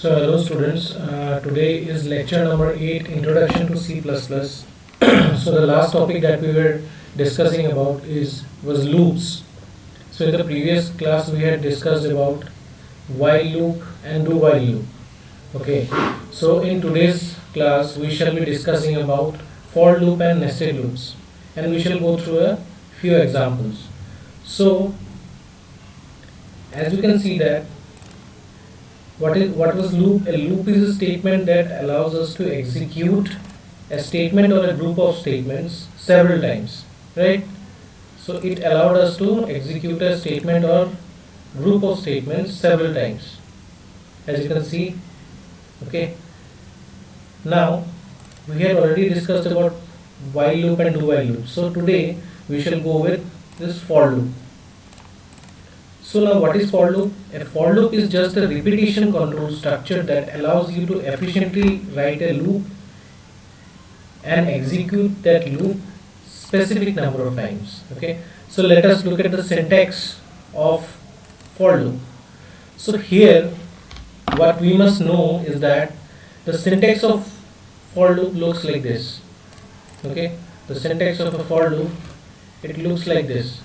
So hello students, today is lecture number 8, Introduction to C++. So the last topic that we were discussing about was loops. So in the previous class we had discussed about while loop and do while loop. Okay, so in today's class we shall be discussing about for loop and nested loops, and we shall go through a few examples. So as you can see that what was loop? A loop is a statement that allows us to execute a statement or a group of statements several times, right? So it allowed us to execute a statement or group of statements several times, as you can see. Okay, now we had already discussed about while loop and do while loop, so today we shall go with this for loop. So now what is for loop? A for loop is just a repetition control structure that allows you to efficiently write a loop and execute that loop specific number of times. Okay, so let us look at the syntax of for loop. So here what we must know is that the syntax of for loop looks like this. Okay, the syntax of a for loop, it looks like this.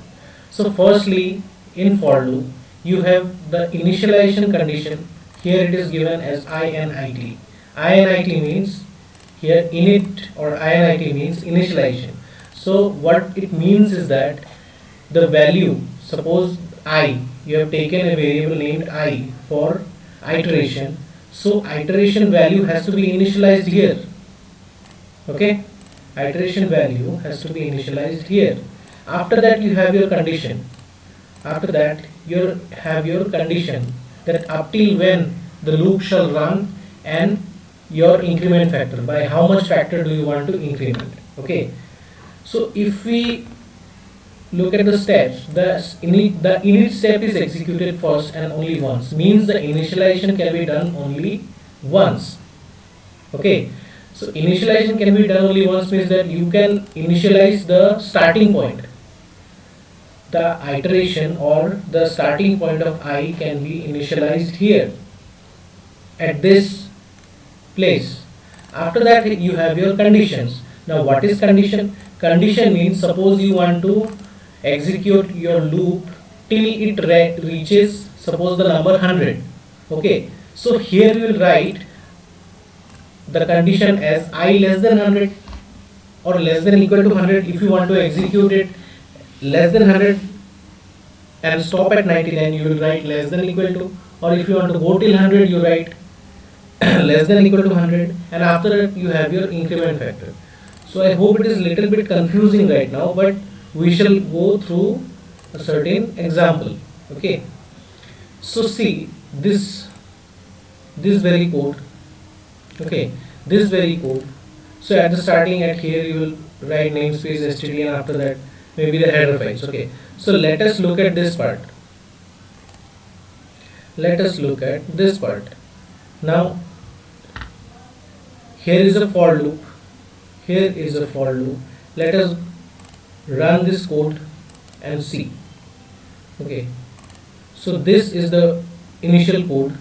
So firstly, in for loop you have the initialization condition. Here it is given as init. Init means here init, or init means initialization. So what it means is that the value, suppose I, you have taken a variable named I for iteration, so iteration value has to be initialized here. Okay, iteration value has to be initialized here. After that you have your condition. After that you have your condition that up till when the loop shall run, and your increment factor, by how much factor do you want to increment. Okay, so if we look at the steps, the init step is executed first and only once, means the initialization can be done only once. Okay, so initialization can be done only once means that you can initialize the starting point. The iteration or the starting point of I can be initialized here at this place. After that you have your conditions. Now what is condition? Condition means suppose you want to execute your loop till it reaches, suppose, the number 100. Okay, so here you will write the condition as I less than 100 or less than equal to 100. If you want to execute it less than 100 and stop at 99, you will write less than equal to, or if you want to go till 100 you write less than equal to 100, and after that you have your increment factor. So I hope it is little bit confusing right now, but we shall go through a certain example. Okay, so see this very code. Okay, this very code. So at the starting, at here you will write namespace std, and after that maybe the header files. Okay, so let us look at this part. Let us look at this part. Now here is a for loop. Here is a for loop. Let us run this code and see. Okay, so this is the initial code.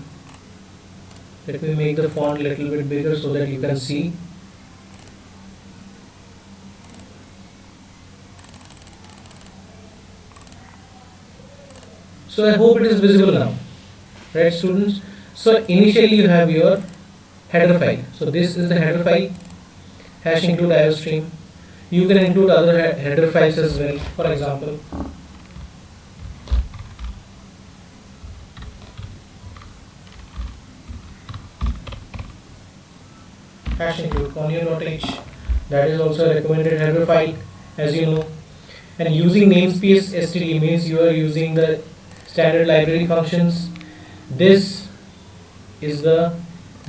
Let me make the font little bit bigger so that you can see. So I hope it is visible now, right students? So initially you have your header file. So this is the header file, hash include iostream. You can include other header files as well. For example, hash include conio.h, that is also a recommended header file, as you know. And using namespace std means you are using the standard library functions. This is the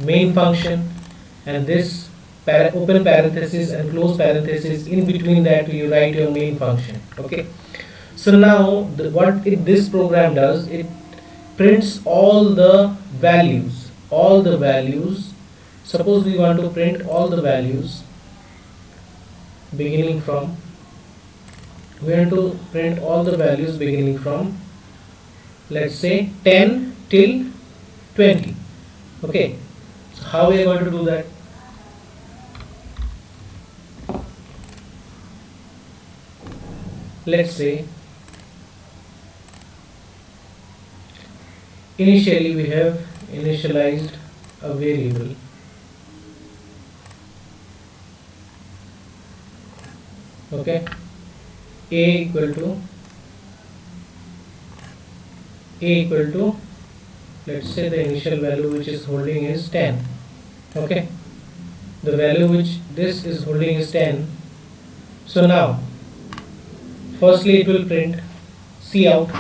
main function, and this open parenthesis and close parenthesis, in between that you write your main function. Okay, so now what this program does, it prints all the values. Suppose we want to print all the values beginning from, we want to print all the values beginning from, let's say, 10 till 20. Okay, so how we are going to do that? Let's say initially we have initialized a variable okay, a equal to let's say the initial value which is holding is 10. Okay, the value which this is holding is 10. So now firstly it will print cout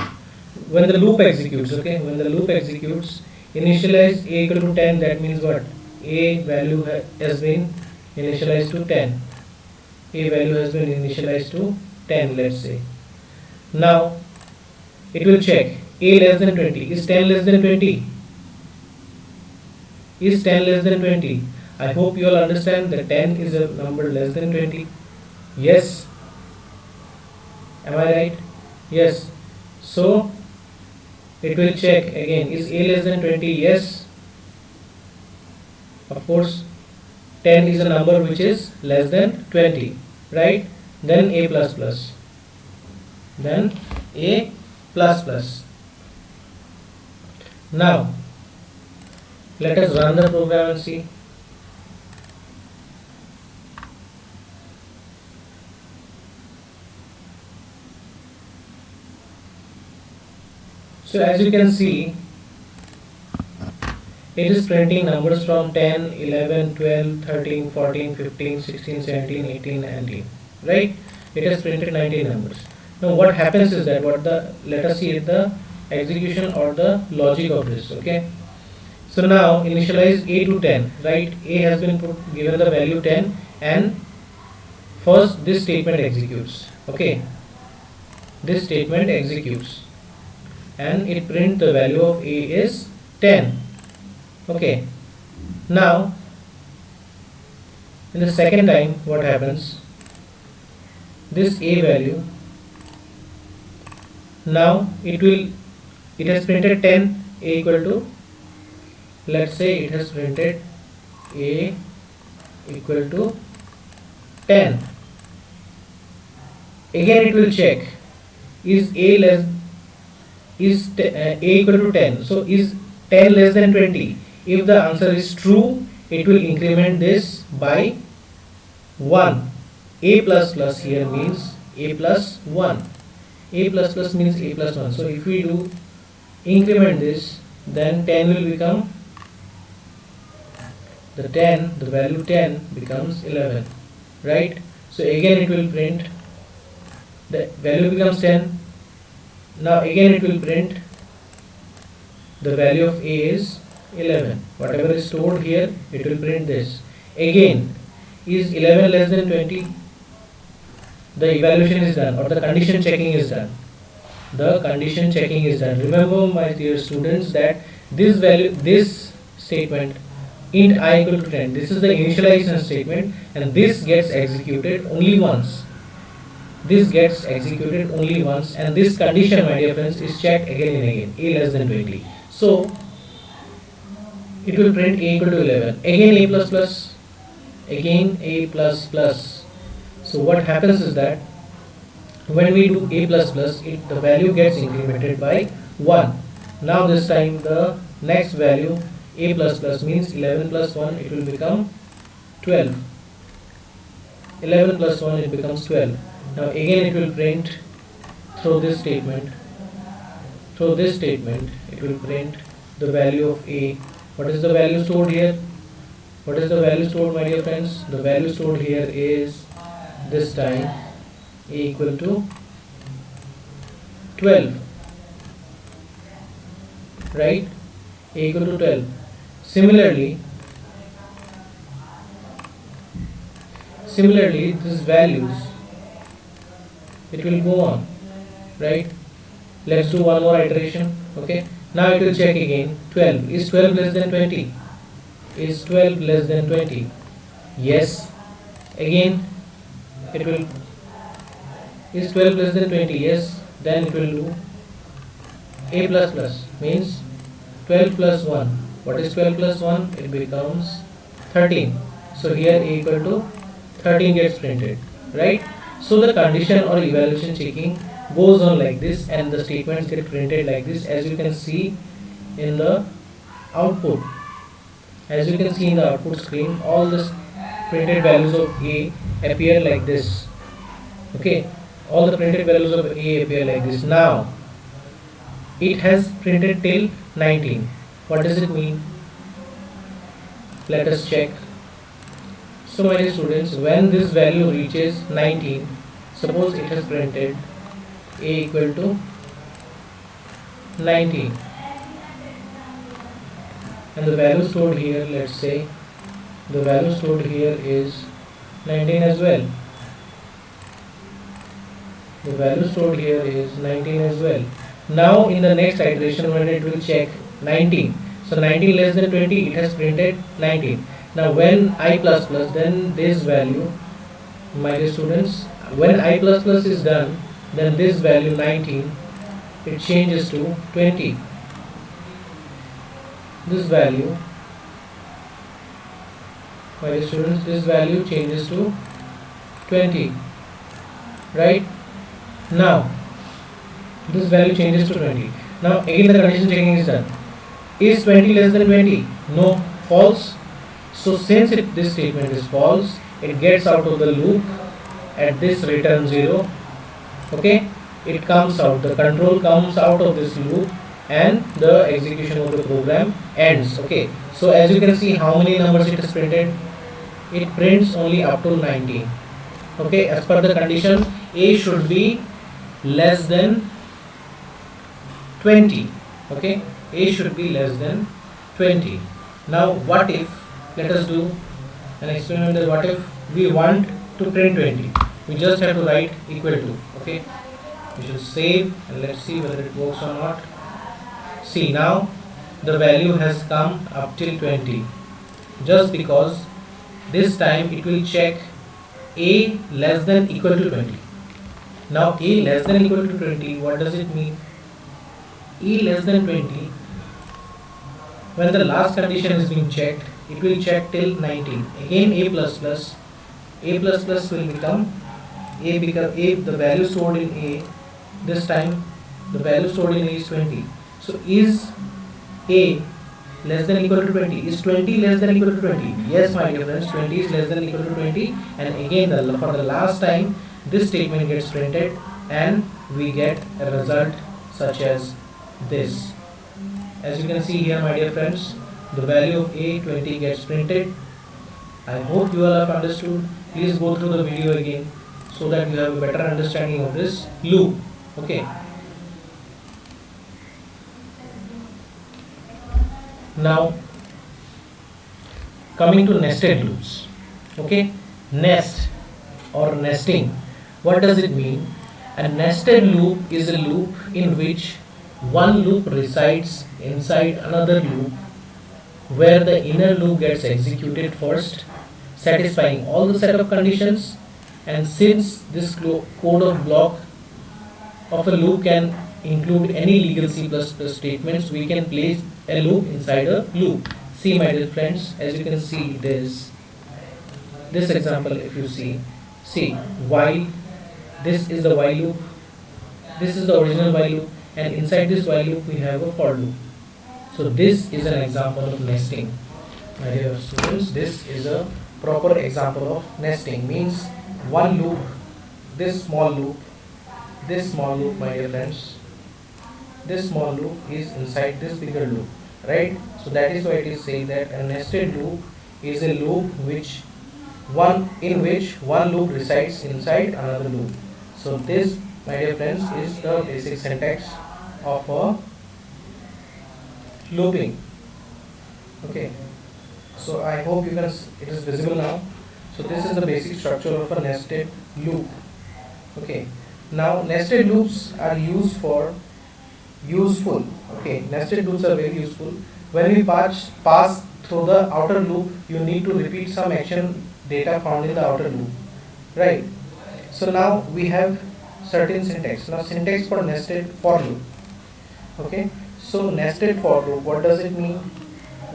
when the loop executes. Okay, when the loop executes, initialize a equal to 10, that means what? A value has been initialized to 10. A value has been initialized to 10, let's say. Now it will check a less than 20. Is 10 less than 20? Is 10 less than 20? I hope you all understand that 10 is a number less than 20. Yes. Am I right? Yes. So it will check again. Is a less than 20? Yes. Of course, 10 is a number which is less than 20. Right? Then a plus plus. Then a plus plus. Now let us run the program and see. So as you can see, it is printing numbers from 10, 11, 12, 13, 14, 15, 16, 17, 18, 19. Right? It has printed 19 numbers. Now what happens is that let us see the execution or the logic of this. Okay. So now initialize a to 10. Right? A has been given the value 10, and first this statement executes. Okay. This statement executes, and it prints the value of a is 10. Okay, now in the second time what happens, this a value, now it has printed 10, a equal to, let's say it has printed a equal to 10. Again it will check, is a equal to 10, so is 10 less than 20? If the answer is true, it will increment this by 1. A plus plus here means a plus 1. A plus plus means a plus 1. So if we do increment this, then 10 will become, the value 10 becomes 11. Right? So again it will print, the value becomes 10. Now again it will print the value of a is 11. Whatever is stored here, it will print this. Again, is 11 less than 20? The evaluation is done, or the condition checking is done. The condition checking is done. Remember, my dear students, that this value, this statement, int I equal to 10, this is the initialization statement, and this gets executed only once. This gets executed only once, and this condition, my dear friends, is checked again and again, a less than 20. So it will print a equal to 11. Again a plus plus. Again a plus plus. So what happens is that when we do a plus plus, the value gets incremented by 1. Now this time the next value, a plus plus, means 11 plus 1, it will become 12. 11 plus 1, it becomes 12. Now again it will print through this statement. Through this statement, it will print the value of a. What is the value stored here? What is the value stored, my dear friends? The value stored here is, this time, a equal to 12. Right? A equal to 12. Similarly, these values, it will go on. Right? Let's do one more iteration. Okay. Now it will check again. 12. Is 12 less than 20? Is 12 less than 20? Yes. Again it will, is 12 less than 20? Yes. Then it will do a plus plus, means 12 plus 1. What is 12 plus 1? It becomes 13. So here a equal to 13 gets printed, right? So the condition or evaluation checking goes on like this, and the statements get printed like this, as you can see in the output. As you can see in the output screen, all the printed values of a appear like this. Okay, all the printed values of a appear like this. Now it has printed till 19. What does it mean? Let us check. So my dear students, when this value reaches 19, suppose it has printed a equal to 19, and the value stored here, let's say the value stored here is 19 as well. The value stored here is 19 as well. Now in the next iteration, when it will check 19, so 19 less than 20, it has printed 19. Now when I plus plus, then this value, my dear students, when I plus plus is done, then this value 19, it changes to 20. This value, my dear students, this value changes to 20, right? Now this value changes to 20. Now again the condition checking is done. Is 20 less than 20? No, false. So since this statement is false, it gets out of the loop at this return 0. Okay, it comes out, the control comes out of this loop, and the execution of the program ends. Okay, so as you can see, how many numbers it is printed? It prints only up to 19. Okay, as per the condition, a should be less than 20. Okay, a should be less than 20. Now what if, let us do an experiment, that what if we want to print 20? We just have to write equal to. Okay, we should save and let's see whether it works or not. See, now the value has come up till 20, just because this time it will check a less than equal to 20. Now a less than equal to 20, what does it mean? A less than 20, when the last condition is being checked, it will check till 19. Again a plus plus will become a, the value stored in a, this time the value stored in a is 20. So is a less than equal to 20? Is 20 less than equal to 20? Yes, my dear friends, 20 is less than equal to 20, and again for the last time this statement gets printed and we get a result such as this. As you can see here, my dear friends, the value of a 20 gets printed. I hope you all have understood. Please go through the video again so that you have a better understanding of this loop. Okay. Now coming to nested loops. Okay, nest or nesting, what does it mean? A nested loop is a loop in which one loop resides inside another loop, where the inner loop gets executed first, satisfying all the set of conditions, and since this code of block of a loop can include any legal C++ statements, we can place a loop inside a loop. See, my dear friends, as you can see this example, if you see while, this is the while loop, this is the original while loop, and inside this while loop we have a for loop. So this is an example of nesting, my dear students. This is a proper example of nesting. Means one loop, this small loop, my dear friends, this small loop is inside this bigger loop, right? So that is why it is saying that a nested loop is a loop in which one loop resides inside another loop. So this, my dear friends, is the basic syntax of a looping. Okay, so I hope it is visible now. So this is the basic structure of a nested loop. Okay, now nested loops are useful. Okay, nested loops are very useful. When we pass through the outer loop, you need to repeat some action data found in the outer loop, right? So now we have certain syntax. Now syntax for nested for loop. Okay, so nested for loop, what does it mean?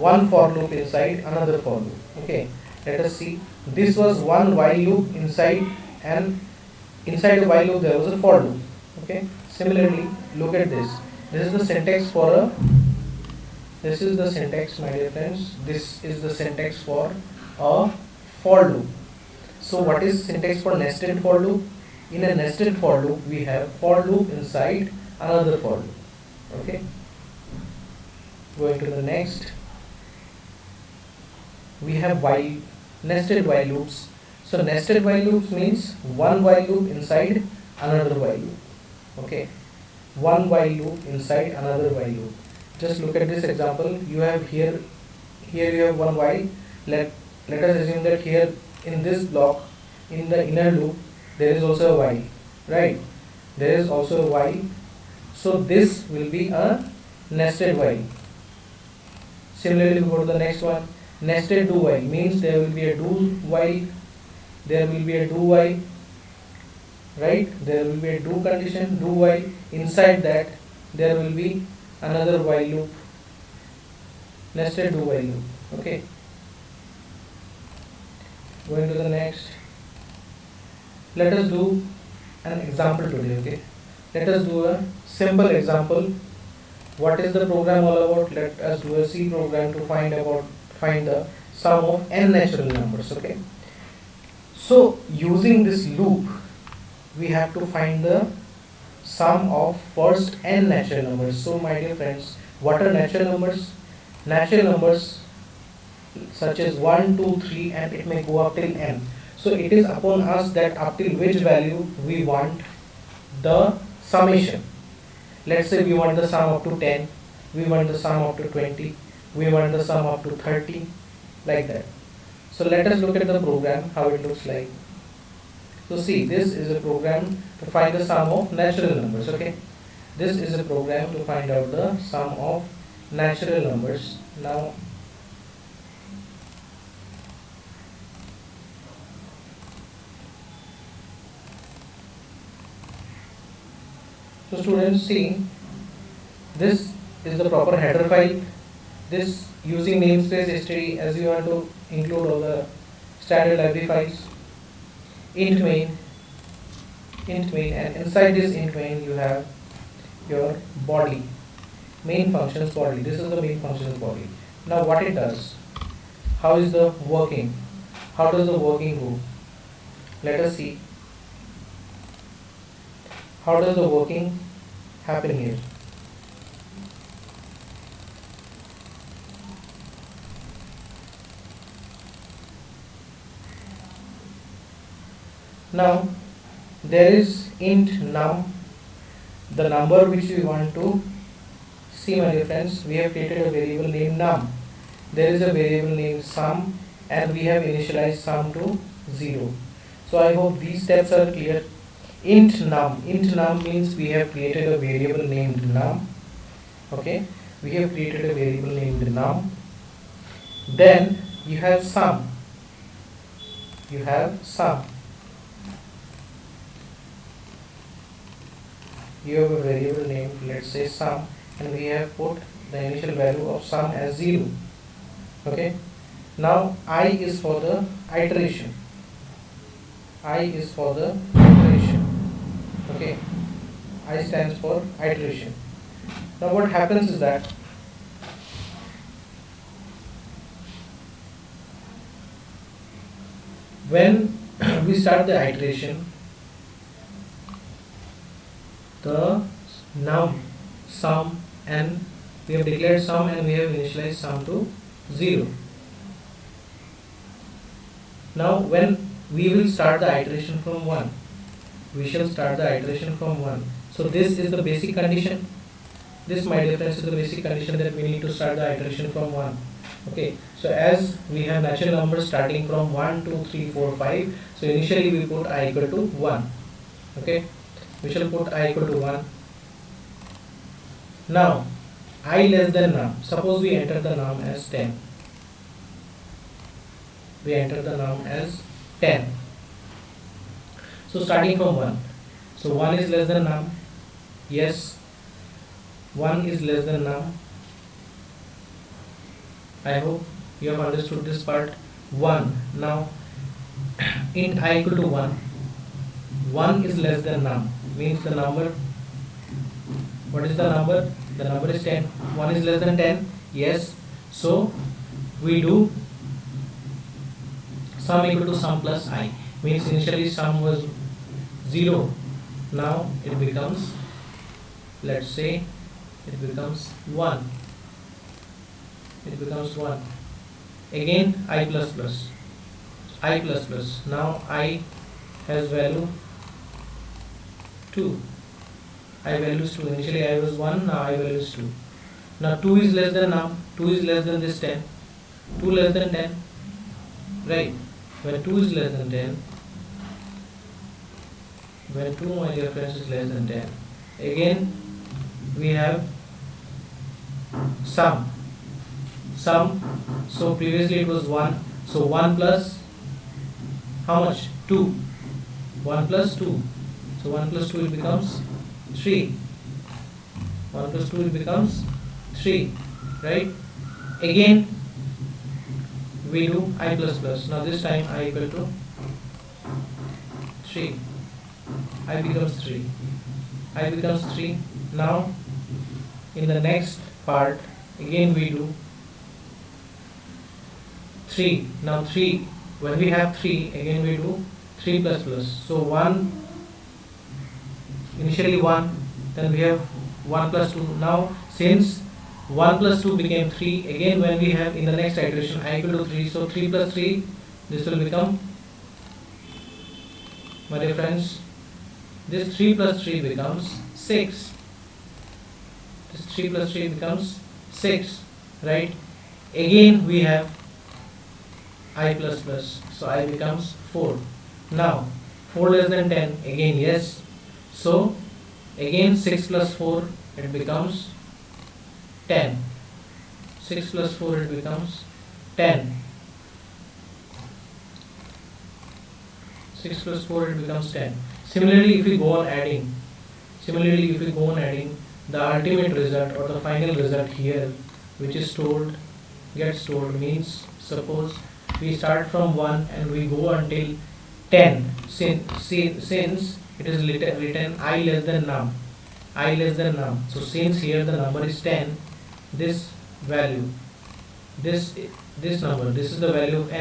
one for loop inside another for loop. Okay, let us see. This was one while loop inside, and inside the while loop there was a for loop. Okay, similarly, look at this. This is the syntax for a, this is the syntax, my dear friends. This is the syntax for a for loop. So what is syntax for nested for loop? In a nested for loop, we have for loop inside another for loop. Okay. Going to the next, we have while, nested while loops. So nested while loops means one while loop inside another while loop. Okay, one while loop inside another while loop. Just look at this example. You have here you have one while. Let us assume that here in this block, in the inner loop, there is also a while, right? There is also a while. So this will be a nested while. Similarly, we go to the next one. Nested do while means there will be a do while, there will be a do while, right? There will be a do condition, do while. Inside that, there will be another while loop, nested do while loop. Okay. Going to the next. Let us do an example today. Okay. Let us do a simple example. What is the program all about? Let us do a C program to find the sum of n natural numbers. Okay. So using this loop, we have to find the sum of first n natural numbers. So my dear friends, what are natural numbers? Natural numbers such as 1, 2, 3, and it may go up till n. So it is upon us that up till which value we want the summation. Let's say we want the sum up to 10, we want the sum up to 20, we want the sum up to 30, like that. So let us look at the program, how it looks like. So see, this is a program to find the sum of natural numbers. Okay, this is a program to find out the sum of natural numbers. Now so students, see, this is the proper header file. This using namespace history, as you want to include all the standard library files. Int main, and inside this int main you have your body, main functions body. This is the main functions body. Now what it does, how is the working, how does the working go? Let us see. How does the working happen here? Now there is int num, the number which we want to see, my dear friends. We have created a variable named num. There is a variable named sum, and we have initialized sum to 0. So I hope these steps are clear. Int num means we have created a variable named num. Okay, we have created a variable named num. Then you have sum, you have a variable named, let's say, sum, and we have put the initial value of sum as 0. Okay, now I is for the iteration, okay, I stands for iteration. Now what happens is that when we start the iteration, the num, sum, and we have declared sum and we have initialized sum to 0. Now when we will start the iteration from 1, we shall start the iteration from 1. So this is the basic condition. This, my dear friends, is the basic condition that we need to start the iteration from 1. Okay, so as we have natural numbers starting from 1, 2, 3, 4, 5, so initially we put I equal to 1. Okay, we shall put I equal to 1. Now I less than num, suppose we enter the num as 10. We enter the num as 10. So starting from 1. So 1 is less than num. Yes, 1 is less than num. I hope you have understood this part. 1. Now int I equal to 1. 1 is less than num, means the number, what is the number? The number is 10. 1 is less than 10, yes. So we do sum equal to sum plus I, means initially sum was 0, now it becomes, let's say it becomes 1, it becomes 1. Again I plus plus, I plus plus, now I has value 2, I value is 2, initially I was 1, now I value is 2. Now 2 is less than num, 2 is less than this 10, 2 less than 10, right? When 2 is less than 10, when 2, my dear friends, is less than 10, again we have sum, so previously it was 1, so 1 plus how much? 2, 1 plus 2, so 1 plus 2 it becomes 3, 1 plus 2 it becomes 3, right? Again we do I plus plus, now this time I equal to 3, I becomes 3, I becomes 3. Now in the next part again we do 3, now 3, when we have 3 again we do 3 plus plus, so 1, initially 1, then we have 1 plus 2, now since 1 plus 2 became 3, again when we have in the next iteration I equal to 3, so 3 plus 3, this will become, my dear friends, this 3 plus 3 becomes 6, this 3 plus 3 becomes 6, right? Again we have I plus plus, so I becomes 4. Now 4 less than 10, again yes, so again 6 plus 4 it becomes 10, 6 plus 4 it becomes 10, 6 plus 4 it becomes 10. Similarly if we go on adding, the ultimate result or the final result here which is stored, gets stored, means suppose we start from 1 and we go until 10, since it is written I less than num, so since here the number is 10, this value, this number, this is the value of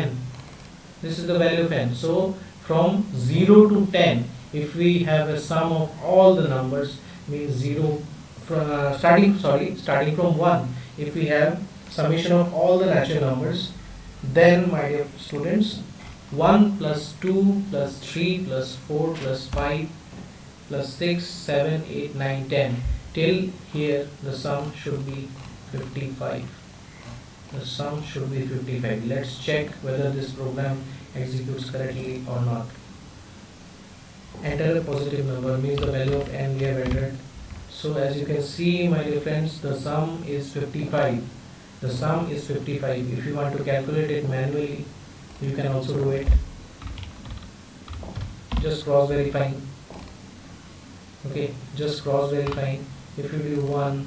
n, so from 0 to 10 if we have a sum of all the numbers, means 0 from starting from 1, if we have summation of all the natural numbers, then my dear students 1 plus 2 plus 3 plus 4 plus 5 plus 6, 7, 8, 9, 10, till here the sum should be 55. The sum should be 55. Let's check whether this program executes correctly or not. Enter a positive number, means the value of n we have entered. So as you can see, my dear friends, the sum is 55. The sum is 55. If you want to calculate it manually, you can also do it. Just cross verifying. Okay, just cross verifying. If you do 1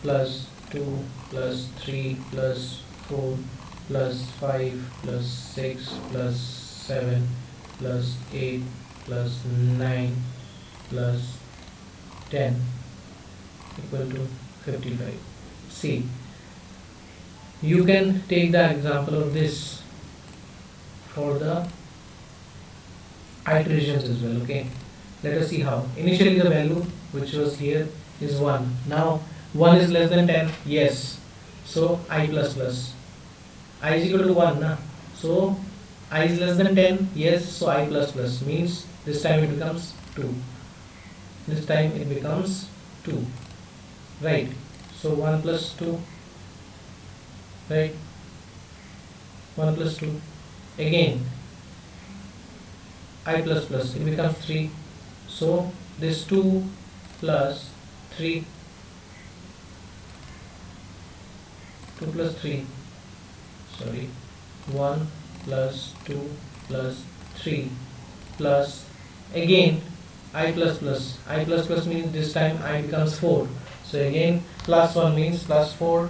plus 2 plus 3 plus 4 plus 5 plus 6 plus 7 plus 8 plus 9 plus 10 equal to 55. See, you can take the example of this for the iterations as well. Okay, let us see how. Initially the value which was here is 1. Now 1 is less than 10, yes, so I plus plus, I is equal to 1 na? So I is less than 10, yes, so I plus plus, means this time it becomes 2, this time it becomes 2, right? So 1 plus 2, right? 1 plus 2, again I plus plus, it becomes 3, so this 2 plus 3, 2 plus 3, sorry, 1 plus 2 plus 3 plus again I plus plus, I plus plus means this time I becomes 4, so again plus 1 means plus 4,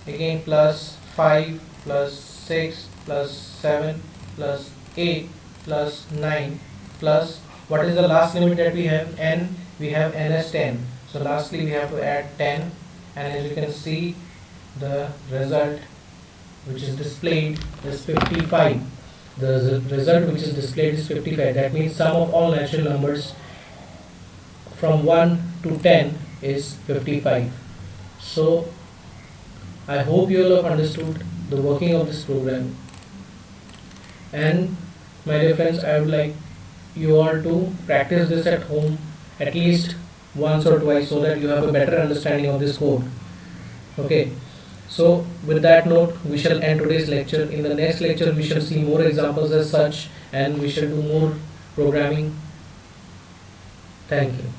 again plus 5 plus 6 plus 7 plus 8 plus 9 plus what is the last limit that we have? N. We have n as 10. So lastly we have to add 10, and as you can see the result which is displayed is 55. The result which is displayed is 55. That means sum of all natural numbers from 1 to 10 is 55. So I hope you all have understood the working of this program, and my dear friends, I would like you all to practice this at home at least once or twice so that you have a better understanding of this code. Okay, so with that note we shall end today's lecture. In the next lecture we shall see more examples as such, and we shall do more programming. Thank you.